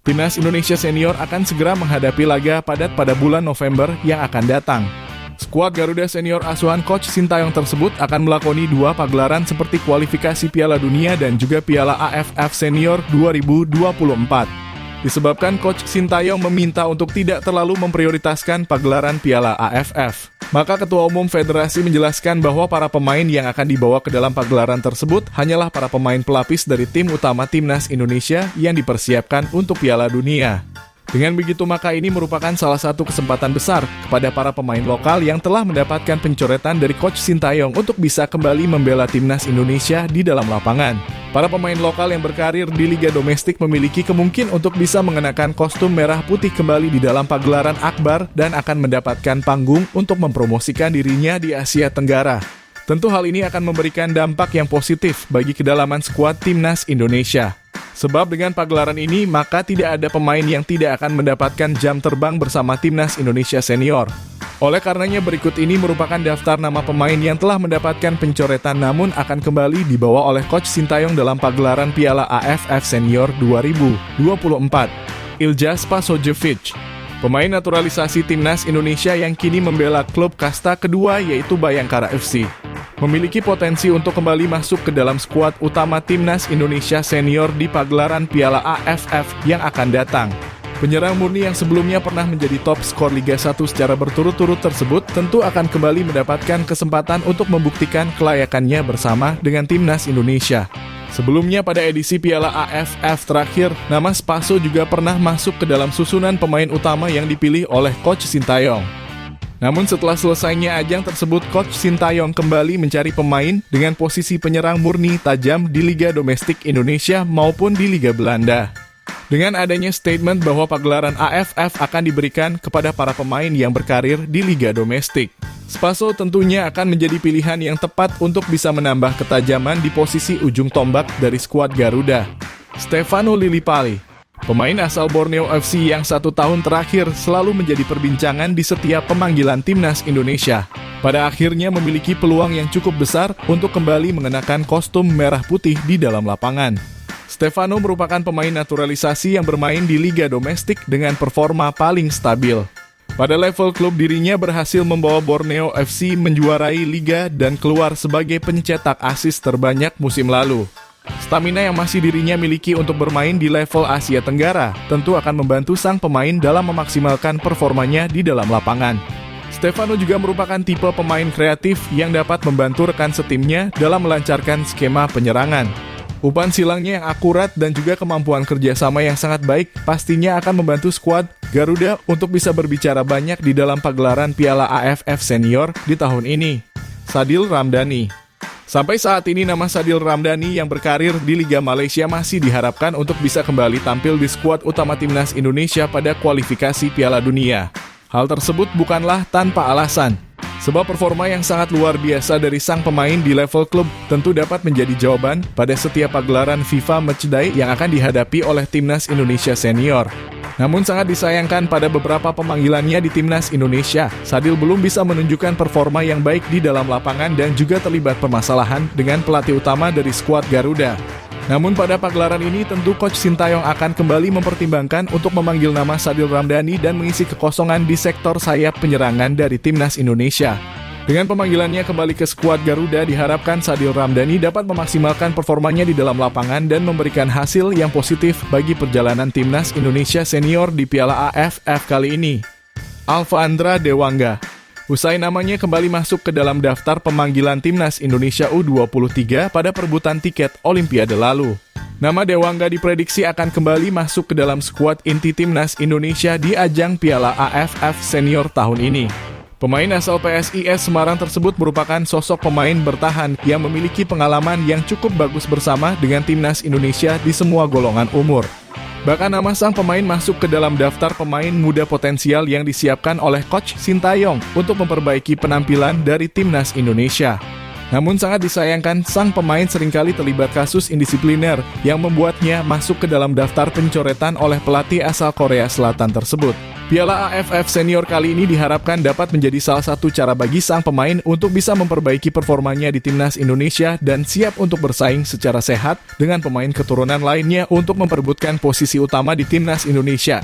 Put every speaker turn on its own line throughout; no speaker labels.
Timnas Indonesia Senior akan segera menghadapi laga padat pada bulan November yang akan datang. Skuad Garuda Senior asuhan Coach Sintayong tersebut akan melakoni 2 pagelaran seperti kualifikasi Piala Dunia dan juga Piala AFF Senior 2024. Disebabkan Coach Sintayong meminta untuk tidak terlalu memprioritaskan pagelaran Piala AFF. Maka Ketua Umum Federasi menjelaskan bahwa para pemain yang akan dibawa ke dalam pagelaran tersebut hanyalah para pemain pelapis dari tim utama Timnas Indonesia yang dipersiapkan untuk Piala Dunia. Dengan begitu maka ini merupakan salah satu kesempatan besar kepada para pemain lokal yang telah mendapatkan pencoretan dari Coach Sintayong untuk bisa kembali membela Timnas Indonesia di dalam lapangan. Para pemain lokal yang berkarir di Liga Domestik memiliki kemungkinan untuk bisa mengenakan kostum merah putih kembali di dalam pagelaran akbar dan akan mendapatkan panggung untuk mempromosikan dirinya di Asia Tenggara. Tentu hal ini akan memberikan dampak yang positif bagi kedalaman skuad Timnas Indonesia. Sebab dengan pagelaran ini, maka tidak ada pemain yang tidak akan mendapatkan jam terbang bersama Timnas Indonesia Senior. Oleh karenanya berikut ini merupakan daftar nama pemain yang telah mendapatkan pencoretan namun akan kembali dibawa oleh Coach Sintayong dalam pagelaran Piala AFF Senior 2024. Iljaz Pasojevic, pemain naturalisasi Timnas Indonesia yang kini membela klub kasta kedua yaitu Bayangkara FC. Memiliki potensi untuk kembali masuk ke dalam skuad utama Timnas Indonesia Senior di pagelaran Piala AFF yang akan datang. Penyerang murni yang sebelumnya pernah menjadi top skor Liga 1 secara berturut-turut tersebut tentu akan kembali mendapatkan kesempatan untuk membuktikan kelayakannya bersama dengan Timnas Indonesia. Sebelumnya pada edisi Piala AFF terakhir, nama Spaso juga pernah masuk ke dalam susunan pemain utama yang dipilih oleh Coach Sintayong. Namun setelah selesainya ajang tersebut, Coach Sintayong kembali mencari pemain dengan posisi penyerang murni tajam di Liga Domestik Indonesia maupun di Liga Belanda. Dengan adanya statement bahwa pagelaran AFF akan diberikan kepada para pemain yang berkarir di Liga Domestik, Spaso tentunya akan menjadi pilihan yang tepat untuk bisa menambah ketajaman di posisi ujung tombak dari skuad Garuda. Stefano Lillipali, pemain asal Borneo FC yang 1 tahun terakhir selalu menjadi perbincangan di setiap pemanggilan Timnas Indonesia, pada akhirnya memiliki peluang yang cukup besar untuk kembali mengenakan kostum merah putih di dalam lapangan. Stefano merupakan pemain naturalisasi yang bermain di Liga Domestik dengan performa paling stabil. Pada level klub dirinya berhasil membawa Borneo FC menjuarai Liga dan keluar sebagai pencetak assist terbanyak musim lalu. Stamina yang masih dirinya miliki untuk bermain di level Asia Tenggara tentu akan membantu sang pemain dalam memaksimalkan performanya di dalam lapangan. Stefano juga merupakan tipe pemain kreatif yang dapat membantu rekan setimnya dalam melancarkan skema penyerangan. Umpan silangnya yang akurat dan juga kemampuan kerjasama yang sangat baik pastinya akan membantu skuad Garuda untuk bisa berbicara banyak di dalam pagelaran Piala AFF Senior di tahun ini. Sadil Ramdhani. Sampai saat ini nama Sadil Ramdhani yang berkarir di Liga Malaysia masih diharapkan untuk bisa kembali tampil di skuad utama Timnas Indonesia pada kualifikasi Piala Dunia. Hal tersebut bukanlah tanpa alasan, sebab performa yang sangat luar biasa dari sang pemain di level klub tentu dapat menjadi jawaban pada setiap pagelaran FIFA Matchday yang akan dihadapi oleh Timnas Indonesia Senior. Namun sangat disayangkan pada beberapa pemanggilannya di Timnas Indonesia, Sadil belum bisa menunjukkan performa yang baik di dalam lapangan dan juga terlibat permasalahan dengan pelatih utama dari skuad Garuda. Namun pada pagelaran ini tentu Coach Sintayong akan kembali mempertimbangkan untuk memanggil nama Sadil Ramdhani dan mengisi kekosongan di sektor sayap penyerangan dari Timnas Indonesia. Dengan pemanggilannya kembali ke skuad Garuda, diharapkan Sadil Ramdhani dapat memaksimalkan performanya di dalam lapangan dan memberikan hasil yang positif bagi perjalanan Timnas Indonesia Senior di Piala AFF kali ini. Alfa Andra Dewangga. Usai namanya kembali masuk ke dalam daftar pemanggilan Timnas Indonesia U23 pada perebutan tiket Olimpiade lalu, nama Dewangga diprediksi akan kembali masuk ke dalam skuad inti Timnas Indonesia di ajang Piala AFF Senior tahun ini. Pemain asal PSIS Semarang tersebut merupakan sosok pemain bertahan yang memiliki pengalaman yang cukup bagus bersama dengan Timnas Indonesia di semua golongan umur. Bahkan nama sang pemain masuk ke dalam daftar pemain muda potensial yang disiapkan oleh Coach Sintayong untuk memperbaiki penampilan dari Timnas Indonesia. Namun sangat disayangkan, sang pemain seringkali terlibat kasus indisipliner yang membuatnya masuk ke dalam daftar pencoretan oleh pelatih asal Korea Selatan tersebut. Piala AFF Senior kali ini diharapkan dapat menjadi salah satu cara bagi sang pemain untuk bisa memperbaiki performanya di timnas Indonesia dan siap untuk bersaing secara sehat dengan pemain keturunan lainnya untuk memperebutkan posisi utama di timnas Indonesia.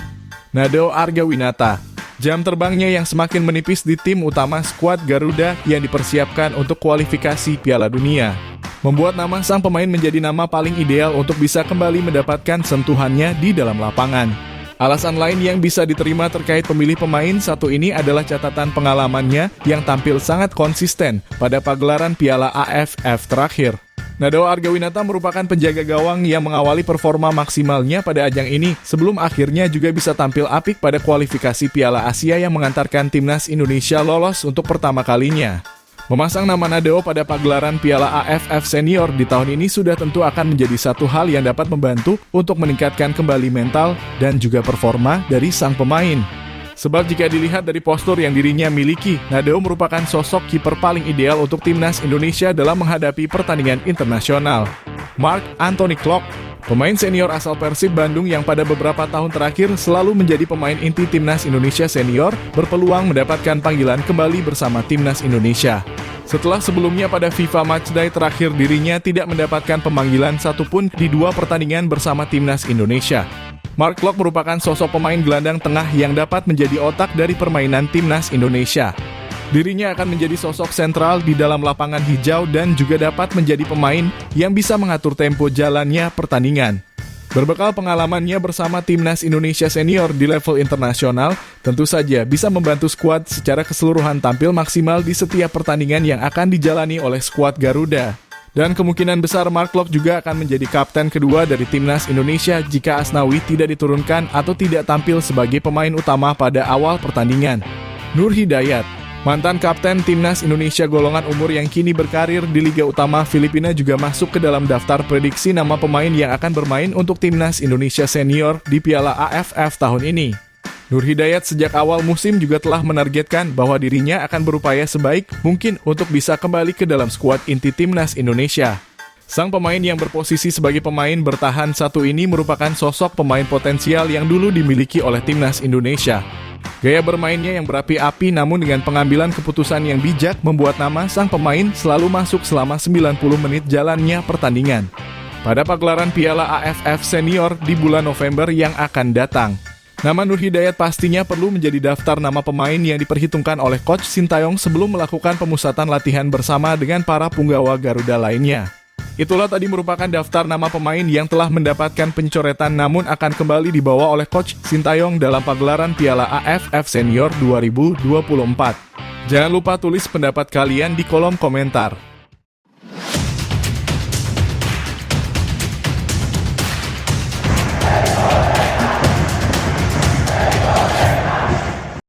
Nadeo Argawinata, jam terbangnya yang semakin menipis di tim utama skuad Garuda yang dipersiapkan untuk kualifikasi Piala Dunia, membuat nama sang pemain menjadi nama paling ideal untuk bisa kembali mendapatkan sentuhannya di dalam lapangan. Alasan lain yang bisa diterima terkait pemilih pemain satu ini adalah catatan pengalamannya yang tampil sangat konsisten pada pagelaran Piala AFF terakhir. Nadeo Argawinata merupakan penjaga gawang yang mengawali performa maksimalnya pada ajang ini sebelum akhirnya juga bisa tampil apik pada kualifikasi Piala Asia yang mengantarkan timnas Indonesia lolos untuk pertama kalinya. Memasang nama Nadeo pada pagelaran Piala AFF Senior di tahun ini sudah tentu akan menjadi satu hal yang dapat membantu untuk meningkatkan kembali mental dan juga performa dari sang pemain. Sebab jika dilihat dari postur yang dirinya miliki, Nadeo merupakan sosok kiper paling ideal untuk timnas Indonesia dalam menghadapi pertandingan internasional. Mark Anthony Klok, pemain senior asal Persib Bandung yang pada beberapa tahun terakhir selalu menjadi pemain inti timnas Indonesia senior, berpeluang mendapatkan panggilan kembali bersama timnas Indonesia. Setelah sebelumnya pada FIFA Matchday terakhir dirinya tidak mendapatkan pemanggilan satupun di 2 pertandingan bersama timnas Indonesia. Mark Klok merupakan sosok pemain gelandang tengah yang dapat menjadi otak dari permainan timnas Indonesia. Dirinya akan menjadi sosok sentral di dalam lapangan hijau dan juga dapat menjadi pemain yang bisa mengatur tempo jalannya pertandingan. Berbekal pengalamannya bersama timnas Indonesia senior di level internasional, tentu saja bisa membantu skuad secara keseluruhan tampil maksimal di setiap pertandingan yang akan dijalani oleh skuad Garuda. Dan kemungkinan besar Mark Klok juga akan menjadi kapten kedua dari timnas Indonesia jika Asnawi tidak diturunkan atau tidak tampil sebagai pemain utama pada awal pertandingan. Nur Hidayat, mantan kapten timnas Indonesia golongan umur yang kini berkarir di Liga Utama Filipina juga masuk ke dalam daftar prediksi nama pemain yang akan bermain untuk timnas Indonesia senior di Piala AFF tahun ini. Nur Hidayat sejak awal musim juga telah menargetkan bahwa dirinya akan berupaya sebaik mungkin untuk bisa kembali ke dalam skuad inti timnas Indonesia. Sang pemain yang berposisi sebagai pemain bertahan satu ini merupakan sosok pemain potensial yang dulu dimiliki oleh timnas Indonesia. Gaya bermainnya yang berapi-api namun dengan pengambilan keputusan yang bijak membuat nama sang pemain selalu masuk selama 90 menit jalannya pertandingan pada pagelaran Piala AFF Senior di bulan November yang akan datang. Nama Nur Hidayat pastinya perlu menjadi daftar nama pemain yang diperhitungkan oleh Coach Sintayong sebelum melakukan pemusatan latihan bersama dengan para punggawa Garuda lainnya. Itulah tadi merupakan daftar nama pemain yang telah mendapatkan pencoretan namun akan kembali dibawa oleh Coach Sintayong dalam pagelaran Piala AFF Senior 2024. Jangan lupa tulis pendapat kalian di kolom komentar.